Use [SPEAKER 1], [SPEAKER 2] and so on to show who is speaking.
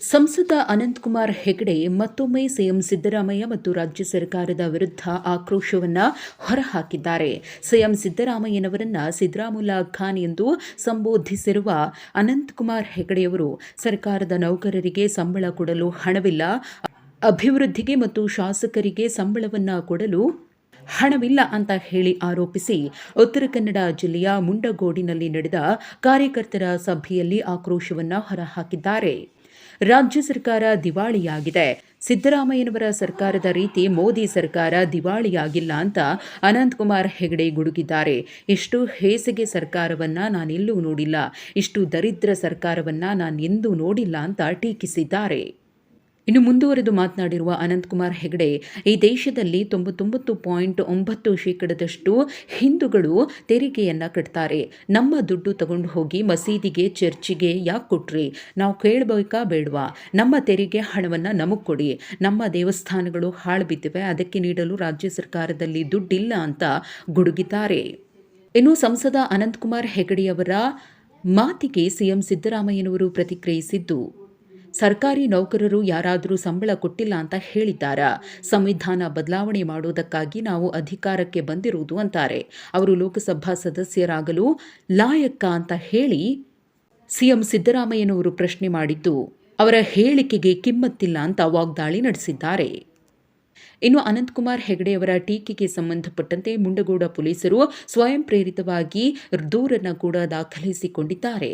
[SPEAKER 1] ಸಂಸದ ಅನಂತಕುಮಾರ್ ಹೆಗಡೆ ಮತ್ತೊಮ್ಮೆ ಸಿಎಂ ಸಿದ್ದರಾಮಯ್ಯ ಮತ್ತು ರಾಜ್ಯ ಸರ್ಕಾರದ ವಿರುದ್ಧ ಆಕ್ರೋಶವನ್ನು ಹೊರಹಾಕಿದ್ದಾರೆ. ಸಿಎಂ ಸಿದ್ದರಾಮಯ್ಯನವರನ್ನ ಸಿದ್ದರಾಮುಲ್ಲಾ ಖಾನ್ ಎಂದು ಸಂಬೋಧಿಸಿರುವ ಅನಂತಕುಮಾರ್ ಹೆಗಡೆಯವರು ಸರ್ಕಾರದ ನೌಕರರಿಗೆ ಸಂಬಳ ಕೊಡಲು ಹಣವಿಲ್ಲ, ಅಭಿವೃದ್ಧಿಗೆ ಮತ್ತು ಶಾಸಕರಿಗೆ ಸಂಬಳವನ್ನು ಕೊಡಲು ಹಣವಿಲ್ಲ ಅಂತ ಹೇಳಿ ಆರೋಪಿಸಿ ಉತ್ತರ ಕನ್ನಡ ಜಿಲ್ಲೆಯ ಮುಂಡಗೋಡಿನಲ್ಲಿ ನಡೆದ ಕಾರ್ಯಕರ್ತರ ಸಭೆಯಲ್ಲಿ ಆಕ್ರೋಶವನ್ನು ಹೊರಹಾಕಿದ್ದಾರೆ. ರಾಜ್ಯ ಸರ್ಕಾರ ದಿವಾಳಿಯಾಗಿದೆ. ಸಿದ್ದರಾಮಯ್ಯನವರ ಸರ್ಕಾರದ ರೀತಿ ಮೋದಿ ಸರ್ಕಾರ ದಿವಾಳಿಯಾಗಿಲ್ಲ ಅಂತ ಅನಂತಕುಮಾರ್ ಹೆಗಡೆ ಗುಡುಗಿದ್ದಾರೆ. ಇಷ್ಟು ಹೇಸಿಗೆ ಸರ್ಕಾರವನ್ನ ನಾನೆಲ್ಲೂ ನೋಡಿಲ್ಲ, ಇಷ್ಟು ದರಿದ್ರ ಸರ್ಕಾರವನ್ನ ನಾನೆಂದೂ ನೋಡಿಲ್ಲ ಅಂತ ಟೀಕಿಸಿದ್ದಾರೆ. ಇನ್ನು ಮುಂದುವರೆದು ಮಾತನಾಡಿರುವ ಅನಂತಕುಮಾರ್ ಹೆಗಡೆ, ಈ ದೇಶದಲ್ಲಿ 99.9% ಹಿಂದೂಗಳು ತೆರಿಗೆಯನ್ನು ಕಟ್ತಾರೆ. ನಮ್ಮ ದುಡ್ಡು ತಗೊಂಡು ಹೋಗಿ ಮಸೀದಿಗೆ, ಚರ್ಚಿಗೆ ಯಾಕೆ ಕೊಟ್ರಿ? ನಾವು ಕೇಳಬೇಕಾ ಬೇಡವಾ? ನಮ್ಮ ತೆರಿಗೆ ಹಣವನ್ನು ನಮಗೆ ಕೊಡಿ. ನಮ್ಮ ದೇವಸ್ಥಾನಗಳು ಹಾಳು ಬಿದ್ದಿವೆ, ಅದಕ್ಕೆ ನೀಡಲು ರಾಜ್ಯ ಸರ್ಕಾರದಲ್ಲಿ ದುಡ್ಡಿಲ್ಲ ಅಂತ ಗುಡುಗಿದ್ದಾರೆ. ಇನ್ನು ಸಂಸದ ಅನಂತಕುಮಾರ್ ಹೆಗಡೆಯವರ ಮಾತಿಗೆ ಸಿಎಂ ಸಿದ್ದರಾಮಯ್ಯನವರು ಪ್ರತಿಕ್ರಿಯಿಸಿದ್ದು, ಸರ್ಕಾರಿ ನೌಕರರು ಯಾರಾದರೂ ಸಂಬಳ ಕೊಟ್ಟಿಲ್ಲ ಅಂತ ಹೇಳಿದ್ದಾರಾ? ಸಂವಿಧಾನ ಬದಲಾವಣೆ ಮಾಡುವುದಕ್ಕಾಗಿ ನಾವು ಅಧಿಕಾರಕ್ಕೆ ಬಂದಿರುವುದು ಅಂತಾರೆ. ಅವರು ಲೋಕಸಭಾ ಸದಸ್ಯರಾಗಲು ಲಾಯಕ್ಕ ಅಂತ ಹೇಳಿ ಸಿಎಂ ಸಿದ್ದರಾಮಯ್ಯನವರು ಪ್ರಶ್ನೆ ಮಾಡಿದ್ದು, ಅವರ ಹೇಳಿಕೆಗೆ ಕಿಮ್ಮತ್ತಿಲ್ಲ ಅಂತ ವಾಗ್ದಾಳಿ ನಡೆಸಿದ್ದಾರೆ. ಇನ್ನು ಅನಂತಕುಮಾರ್ ಹೆಗಡೆಯವರ ಟೀಕೆಗೆ ಸಂಬಂಧಪಟ್ಟಂತೆ ಮುಂಡಗೋಡ ಪೊಲೀಸರು ಸ್ವಯಂ ಪ್ರೇರಿತವಾಗಿ ದೂರನ್ನು ಕೂಡ ದಾಖಲಿಸಿಕೊಂಡಿದ್ದಾರೆ.